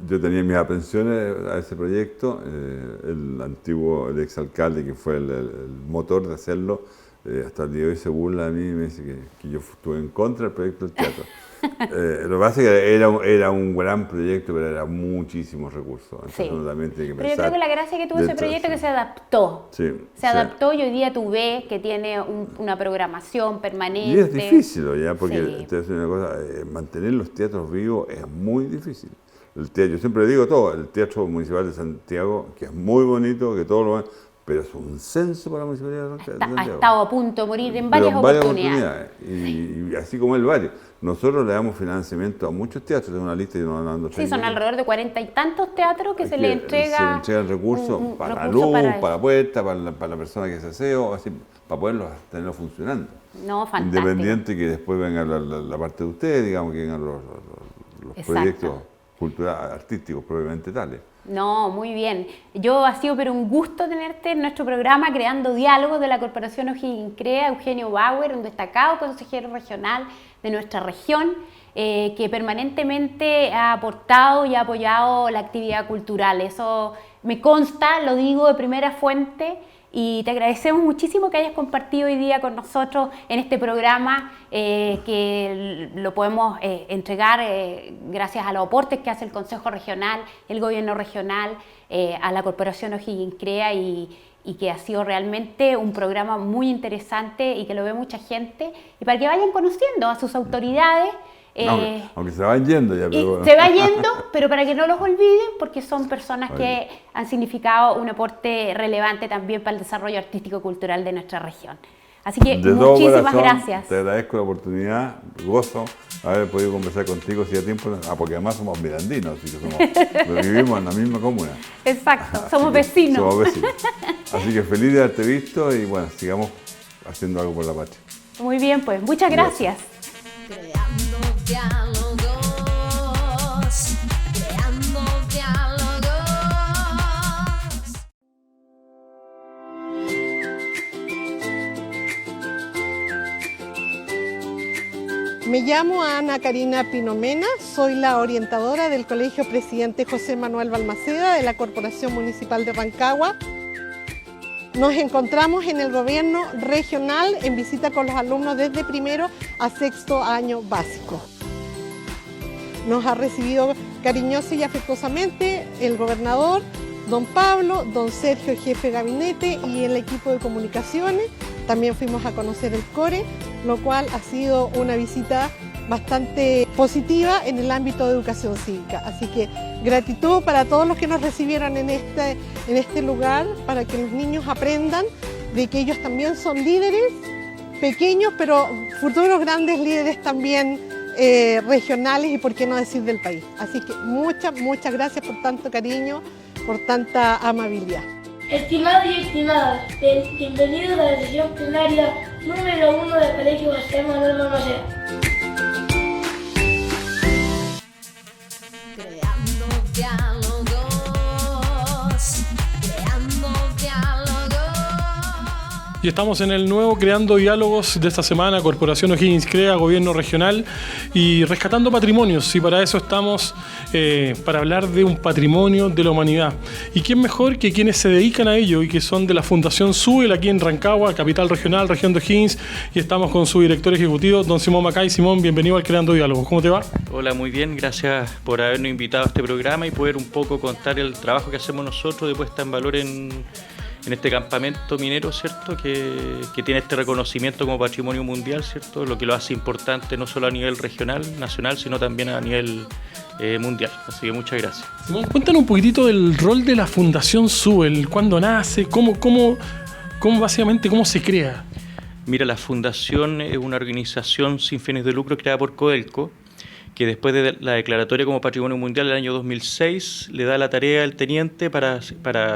yo tenía mis aprensiones a ese proyecto. El exalcalde, que fue el motor de hacerlo, hasta el día de hoy se burla de mí y me dice que yo estuve en contra del proyecto del teatro. Lo que pasa es que era un gran proyecto, pero era muchísimos recursos. Entonces Sí. uno también tiene que Pero yo pensar creo que la gracia que tuvo ese proyecto es que se adaptó. Sí, Se adaptó y hoy día tú ves que tiene una programación permanente. Y es difícil, ¿ya? Porque Sí. te voy a decir una cosa, mantener los teatros vivos es muy difícil. Yo siempre digo todo, el Teatro Municipal de Santiago, que es muy bonito, que todo lo pero es un censo para la Municipalidad de Santiago. Ha estado a punto de morir en Pero varias oportunidades. Y así como el varios. Nosotros le damos financiamiento a muchos teatros, tengo una lista y no ando. Sí, son alrededor de 40 y tantos teatros que se le entrega. Se le entregan recursos para la recurso luz, para para la puerta, para la persona que se aseo, así, para poderlos tenerlo funcionando. No, fantástico. Independiente que después venga la parte de ustedes, digamos, que vengan los Exacto. proyectos culturales, artísticos propiamente tales. No, muy bien. Ha sido pero un gusto tenerte en nuestro programa Creando Diálogos de la Corporación O'Higgins CREA, Eugenio Bauer, un destacado consejero regional de nuestra región, que permanentemente ha aportado y ha apoyado la actividad cultural. Eso me consta, lo digo de primera fuente, y te agradecemos muchísimo que hayas compartido hoy día con nosotros en este programa, que lo podemos entregar gracias a los aportes que hace el Consejo Regional, el Gobierno Regional, a la Corporación O'Higgins CREA, y que ha sido realmente un programa muy interesante y que lo ve mucha gente, y para que vayan conociendo a sus autoridades Aunque se van yendo ya, pero bueno. Se va yendo, pero para que no los olviden, porque son personas que han significado un aporte relevante también para el desarrollo artístico-cultural de nuestra región. Así que De todo muchísimas corazón, gracias. Te agradezco la oportunidad, gozo haber podido conversar contigo si a tiempo, porque además somos mirandinos, así que vivimos en la misma comuna. Exacto, somos Así que vecinos. Somos vecinos. Así que feliz de haberte visto y bueno, sigamos haciendo algo por la patria. Muy bien, pues muchas gracias. Creando diálogos, creando diálogos. Me llamo Ana Karina Pinomena, soy la orientadora del Colegio Presidente José Manuel Balmaceda de la Corporación Municipal de Rancagua. Nos encontramos en el gobierno regional en visita con los alumnos desde primero a sexto año básico. Nos ha recibido cariñosa y afectuosamente el gobernador, don Pablo, don Sergio, jefe de gabinete, y el equipo de comunicaciones. También fuimos a conocer el CORE, lo cual ha sido una visita bastante positiva en el ámbito de educación cívica. Así que gratitud para todos los que nos recibieron en este lugar, para que los niños aprendan de que ellos también son líderes, pequeños, pero futuros grandes líderes también regionales y por qué no decir del país. Así que muchas gracias por tanto cariño, por tanta amabilidad. Estimados y estimadas, bienvenidos a la sesión plenaria número 1 del Colegio José Manuel Balmaceda. Creando diálogos, creando diálogos. Y estamos en el nuevo Creando Diálogos de esta semana, Corporación O'Higgins Crea, Gobierno Regional, y rescatando patrimonios. Y para eso estamos, para hablar de un patrimonio de la humanidad. ¿Y quién mejor que quienes se dedican a ello y que son de la Fundación SUBEL aquí en Rancagua, capital regional, región de O'Higgins? Y estamos con su director ejecutivo, don Simón Macay. Simón, bienvenido al Creando Diálogos. ¿Cómo te va? Hola, muy bien. Gracias por habernos invitado a este programa y poder un poco contar el trabajo que hacemos nosotros de puesta en valor en este campamento minero, ¿cierto? Que tiene este reconocimiento como patrimonio mundial, ¿cierto? Lo que lo hace importante no solo a nivel regional, nacional, sino también a nivel mundial. Así que muchas gracias. Simón, cuéntanos un poquitito del rol de la Fundación SUBEL. ¿Cuándo nace? ¿Cómo básicamente cómo se crea? Mira, la Fundación es una organización sin fines de lucro creada por Codelco, que después de la declaratoria como Patrimonio Mundial del año 2006 le da la tarea al teniente para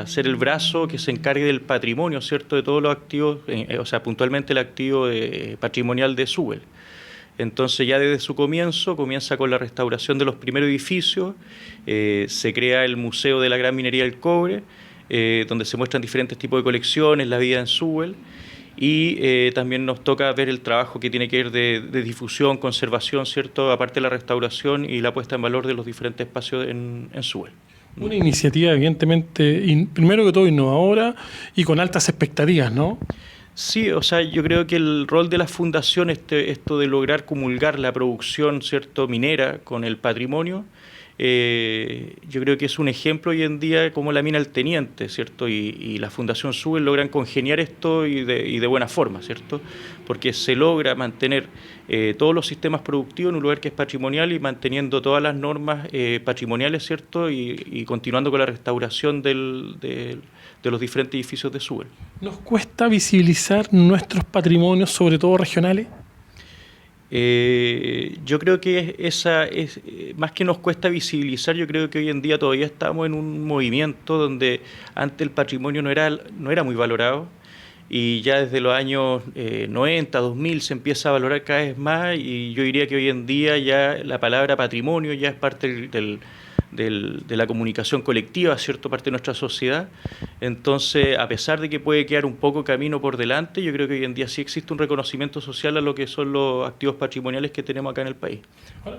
ser el brazo que se encargue del patrimonio, ¿cierto?, de todos los activos, o sea, puntualmente el activo patrimonial de SUBEL. Entonces ya desde su comienza con la restauración de los primeros edificios, se crea el Museo de la Gran Minería del Cobre, donde se muestran diferentes tipos de colecciones, la vida en SUBEL. Y también nos toca ver el trabajo que tiene que ver de difusión, conservación, ¿cierto?, aparte de la restauración y la puesta en valor de los diferentes espacios en SUBEL. Una iniciativa evidentemente, primero que todo, innovadora y con altas expectativas, ¿no? Sí, o sea, yo creo que el rol de la fundación, esto de lograr comulgar la producción, ¿cierto?, minera con el patrimonio, yo creo que es un ejemplo hoy en día como la mina El Teniente, ¿cierto? Y la Fundación SUBEL logran congeniar esto y de buena forma, ¿cierto? Porque se logra mantener todos los sistemas productivos en un lugar que es patrimonial y manteniendo todas las normas patrimoniales, ¿cierto? Y continuando con la restauración de los diferentes edificios de SUBEL. ¿Nos cuesta visibilizar nuestros patrimonios, sobre todo regionales? Yo creo que esa es más que nos cuesta visibilizar. Yo creo que hoy en día todavía estamos en un movimiento donde antes el patrimonio no era muy valorado y ya desde los años 90, 2000 se empieza a valorar cada vez más, y yo diría que hoy en día ya la palabra patrimonio ya es parte de la comunicación colectiva, ¿cierto?, parte de nuestra sociedad. Entonces, a pesar de que puede quedar un poco camino por delante, yo creo que hoy en día sí existe un reconocimiento social a lo que son los activos patrimoniales que tenemos acá en el país.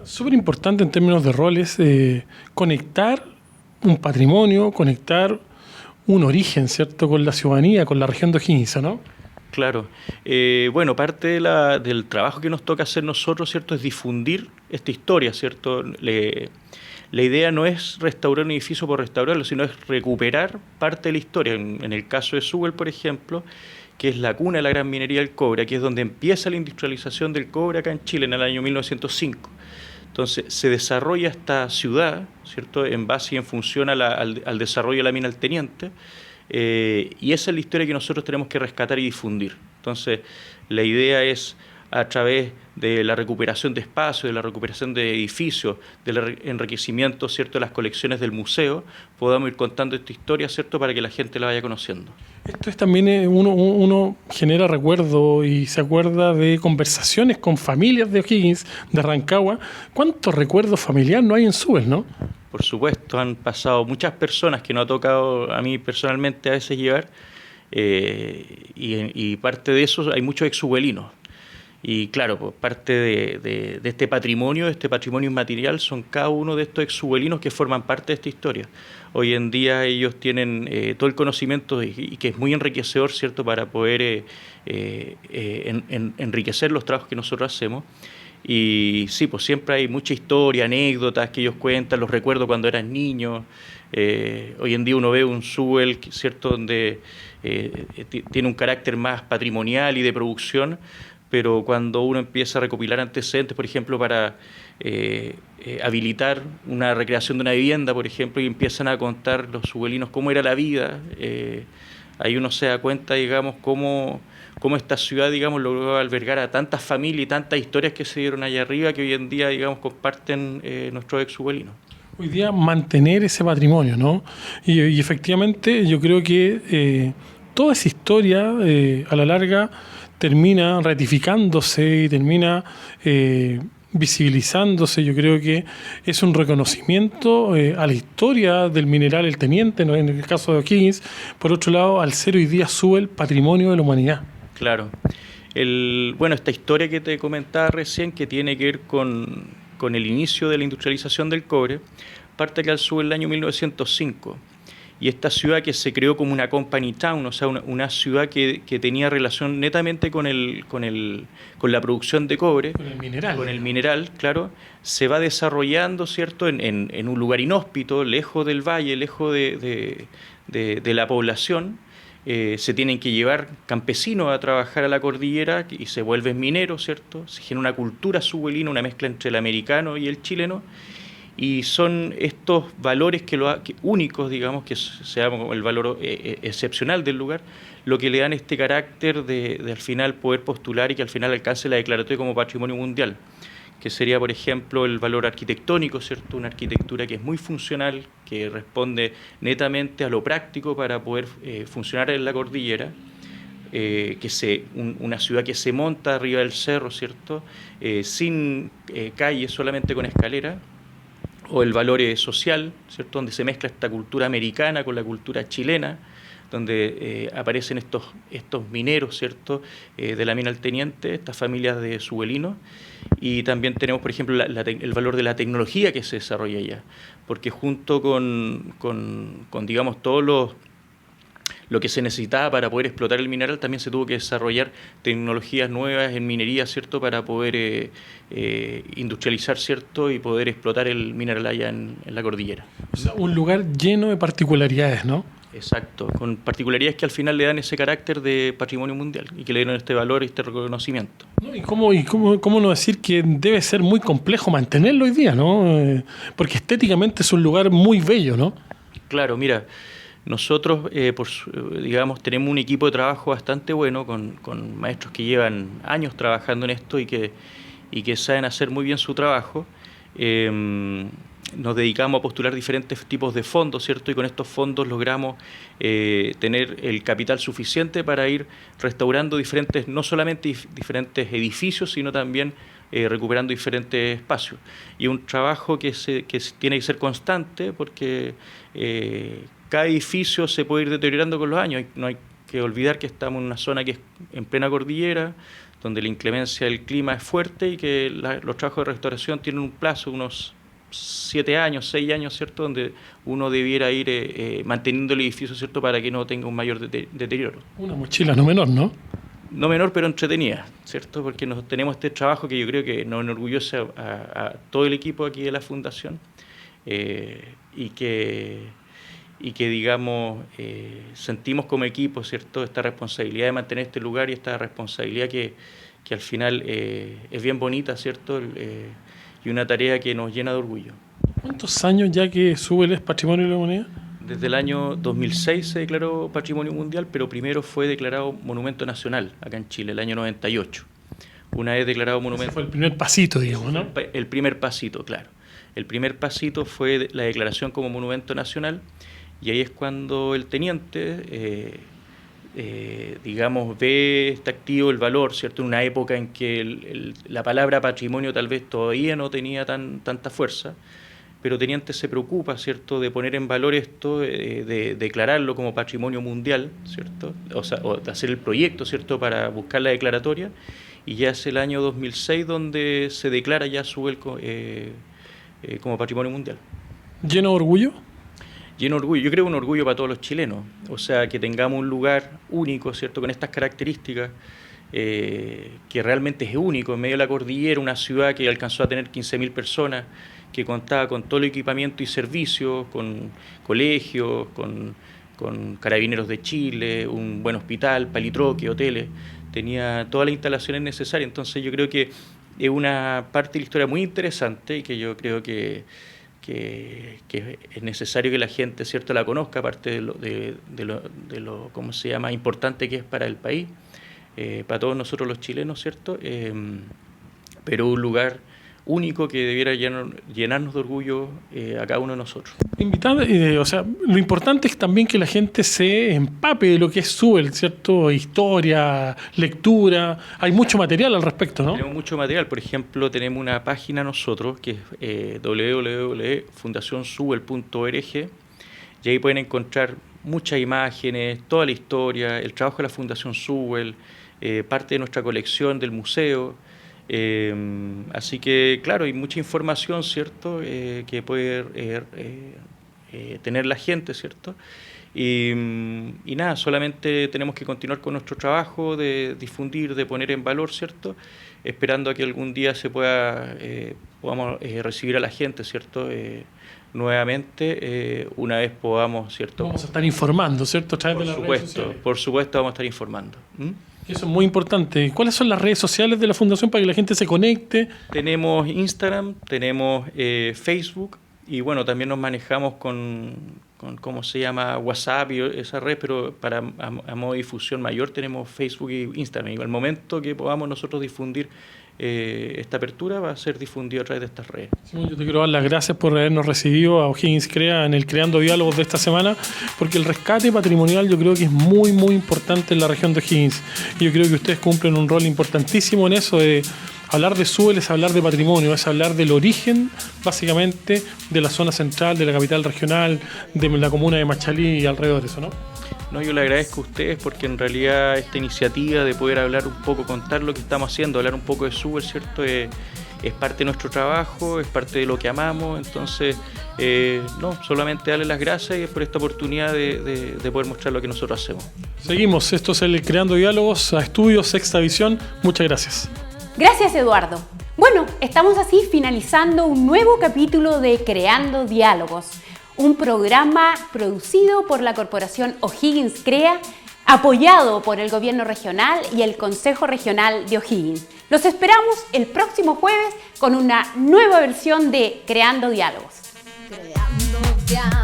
Súper importante en términos de roles, conectar un patrimonio, conectar un origen, ¿cierto?, con la ciudadanía, con la región de O'Higgins, ¿no? Claro. Bueno, parte del trabajo que nos toca hacer nosotros, ¿cierto?, es difundir esta historia, ¿cierto? La idea no es restaurar un edificio por restaurarlo, sino es recuperar parte de la historia. En el caso de SUBEL, por ejemplo, que es la cuna de la gran minería del cobre, aquí es donde empieza la industrialización del cobre acá en Chile en el año 1905. Entonces se desarrolla esta ciudad, ¿cierto?, en base y en función al desarrollo de la mina El Teniente, y esa es la historia que nosotros tenemos que rescatar y difundir. Entonces la idea es, a través de la recuperación de espacios, de la recuperación de edificios, del enriquecimiento, ¿cierto?, de las colecciones del museo, podamos ir contando esta historia, ¿cierto?, para que la gente la vaya conociendo. Esto es también, uno genera recuerdo y se acuerda de conversaciones con familias de O'Higgins, de Rancagua. ¿Cuántos recuerdos familiares no hay en Súbel, no? Por supuesto, han pasado muchas personas que no ha tocado a mí personalmente a veces llevar, y parte de eso hay muchos exubelinos. Y claro, pues parte de este patrimonio inmaterial, son cada uno de estos exubelinos que forman parte de esta historia. Hoy en día ellos tienen todo el conocimiento y que es muy enriquecedor, ¿cierto?, para poder enriquecer los trabajos que nosotros hacemos. Y sí, pues siempre hay mucha historia, anécdotas que ellos cuentan, los recuerdos cuando eran niños. Hoy en día uno ve un Súbel, ¿cierto?, donde tiene un carácter más patrimonial y de producción, pero cuando uno empieza a recopilar antecedentes, por ejemplo, para habilitar una recreación de una vivienda, por ejemplo, y empiezan a contar los subelinos cómo era la vida, ahí uno se da cuenta, digamos, cómo esta ciudad, digamos, logró albergar a tantas familias y tantas historias que se dieron allá arriba que hoy en día, digamos, comparten nuestros exubelinos. Hoy día mantener ese patrimonio, ¿no? Y efectivamente yo creo que toda esa historia a la larga termina ratificándose y termina visibilizándose. Yo creo que es un reconocimiento a la historia del mineral El Teniente, ¿no?, en el caso de O'Higgins, por otro lado, al ser hoy día Súbel patrimonio de la humanidad. Claro. Bueno, esta historia que te comentaba recién, que tiene que ver con el inicio de la industrialización del cobre, parte acá al Súbel el año 1905. Y esta ciudad que se creó como una company town, o sea, una ciudad que tenía relación netamente con la producción de cobre. Con el mineral. Con el mineral, claro, se va desarrollando, ¿cierto?, en un lugar inhóspito, lejos del valle, lejos de la población. Se tienen que llevar campesinos a trabajar a la cordillera y se vuelven mineros, ¿cierto? Se genera una cultura subelina, una mezcla entre el americano y el chileno. Y son estos valores únicos, digamos, que se llama como el valor excepcional del lugar, lo que le dan este carácter de al final poder postular y que al final alcance la declaratoria como patrimonio mundial, que sería, por ejemplo, el valor arquitectónico, ¿cierto? Una arquitectura que es muy funcional, que responde netamente a lo práctico para poder funcionar en la cordillera. Una ciudad que se monta arriba del cerro, ¿cierto?, sin calles, solamente con escalera. O el valor social, ¿cierto?, donde se mezcla esta cultura americana con la cultura chilena, donde aparecen estos mineros, ¿cierto?, de la mina El Teniente, estas familias de subelinos. Y también tenemos, por ejemplo, el valor de la tecnología que se desarrolla allá, porque junto con digamos, todo lo que se necesitaba para poder explotar el mineral, también se tuvo que desarrollar tecnologías nuevas en minería, ¿cierto?, para poder industrializar, ¿cierto?, y poder explotar el mineral allá en la cordillera. O sea, un lugar lleno de particularidades, ¿no? Exacto, con particularidades que al final le dan ese carácter de patrimonio mundial y que le dieron este valor y este reconocimiento. ¿Y cómo no decir que debe ser muy complejo mantenerlo hoy día, ¿no? Porque estéticamente es un lugar muy bello, ¿no? Claro, mira, nosotros, digamos, tenemos un equipo de trabajo bastante bueno con maestros que llevan años trabajando en esto y que saben hacer muy bien su trabajo. Nos dedicamos a postular diferentes tipos de fondos, ¿cierto? Y con estos fondos logramos tener el capital suficiente para ir restaurando no solamente diferentes edificios, sino también recuperando diferentes espacios. Y un trabajo que tiene que ser constante porque cada edificio se puede ir deteriorando con los años. No hay que olvidar que estamos en una zona que es en plena cordillera, donde la inclemencia del clima es fuerte y que los trabajos de restauración tienen un plazo, unos 7 años, 6 años, ¿cierto?, donde uno debiera ir manteniendo el edificio, ¿cierto?, para que no tenga un mayor deterioro. Una mochila no menor, ¿no? No menor, pero entretenida, ¿cierto?, porque tenemos este trabajo que yo creo que nos enorgullece a todo el equipo aquí de la Fundación y que digamos, sentimos como equipo, ¿cierto?, esta responsabilidad de mantener este lugar y esta responsabilidad que al final es bien bonita, ¿cierto?, y una tarea que nos llena de orgullo. ¿Cuántos años ya que Súbel es Patrimonio de la Humanidad? Desde el año 2006 se declaró Patrimonio Mundial, pero primero fue declarado Monumento Nacional acá en Chile, el año 98. Una vez declarado monumento... Ese fue el primer pasito, digamos, ¿no? El primer pasito, claro. El primer pasito fue la declaración como Monumento Nacional, y ahí es cuando el teniente, digamos, ve este activo, el valor, ¿cierto? En una época en que la palabra patrimonio tal vez todavía no tenía tanta fuerza, pero teniente se preocupa, ¿cierto?, de poner en valor esto, de declararlo como patrimonio mundial, ¿cierto? O de hacer el proyecto, ¿cierto?, para buscar la declaratoria, y ya es el año 2006 donde se declara ya Súbel como patrimonio mundial. ¿Lleno de orgullo? Lleno de orgullo, yo creo un orgullo para todos los chilenos, o sea, que tengamos un lugar único, ¿cierto?, con estas características, que realmente es único, en medio de la cordillera, una ciudad que alcanzó a tener 15.000 personas, que contaba con todo el equipamiento y servicios, con colegios, con Carabineros de Chile, un buen hospital, palitroque, hoteles, tenía todas las instalaciones necesarias. Entonces yo creo que es una parte de la historia muy interesante y que yo creo que es necesario que la gente, ¿cierto?, la conozca, aparte de lo ¿cómo se llama?, importante que es para el país, para todos nosotros los chilenos, ¿cierto? Pero un lugar único que debiera llenarnos de orgullo a cada uno de nosotros. O sea, lo importante es también que la gente se empape de lo que es Súbel, ¿cierto? Historia, lectura, hay mucho material al respecto, ¿no? Tenemos mucho material, por ejemplo, tenemos una página nosotros que es www.fundacionsubel.org, y ahí pueden encontrar muchas imágenes, toda la historia, el trabajo de la Fundación Súbel, parte de nuestra colección del museo. Así que, claro, hay mucha información, ¿cierto?, que puede tener la gente, ¿cierto? Y nada, solamente tenemos que continuar con nuestro trabajo de difundir, de poner en valor, ¿cierto?, esperando a que algún día podamos recibir a la gente, ¿cierto?, nuevamente, una vez podamos, ¿cierto? Vamos a estar informando, ¿cierto?, a través de las redes sociales. Por supuesto, vamos a estar informando. Eso es muy importante. ¿Cuáles son las redes sociales de la Fundación para que la gente se conecte? Tenemos Instagram, tenemos Facebook, y bueno, también nos manejamos con ¿cómo se llama?, WhatsApp y esa red, pero a modo de difusión mayor tenemos Facebook y Instagram. Y al momento que podamos nosotros difundir esta apertura, va a ser difundido a través de estas redes. Simón, yo te quiero dar las gracias por habernos recibido a O'Higgins Crea en el Creando Diálogos de esta semana, porque el rescate patrimonial yo creo que es muy, muy importante en la región de O'Higgins. Y yo creo que ustedes cumplen un rol importantísimo en eso de hablar de Súbel, es hablar de patrimonio, es hablar del origen, básicamente, de la zona central, de la capital regional, de la comuna de Machalí y alrededor, eso, ¿no? No, yo le agradezco a ustedes porque en realidad esta iniciativa de poder hablar un poco, contar lo que estamos haciendo, hablar un poco de Súbel, ¿cierto?, es parte de nuestro trabajo, es parte de lo que amamos. Entonces, no, solamente darle las gracias por esta oportunidad de poder mostrar lo que nosotros hacemos. Seguimos, esto es el Creando Diálogos a Estudios Sexta Visión. Muchas gracias. Gracias, Eduardo. Bueno, estamos así finalizando un nuevo capítulo de Creando Diálogos, un programa producido por la Corporación O'Higgins Crea, apoyado por el Gobierno Regional y el Consejo Regional de O'Higgins. Los esperamos el próximo jueves con una nueva versión de Creando Diálogos. Creando diálogos.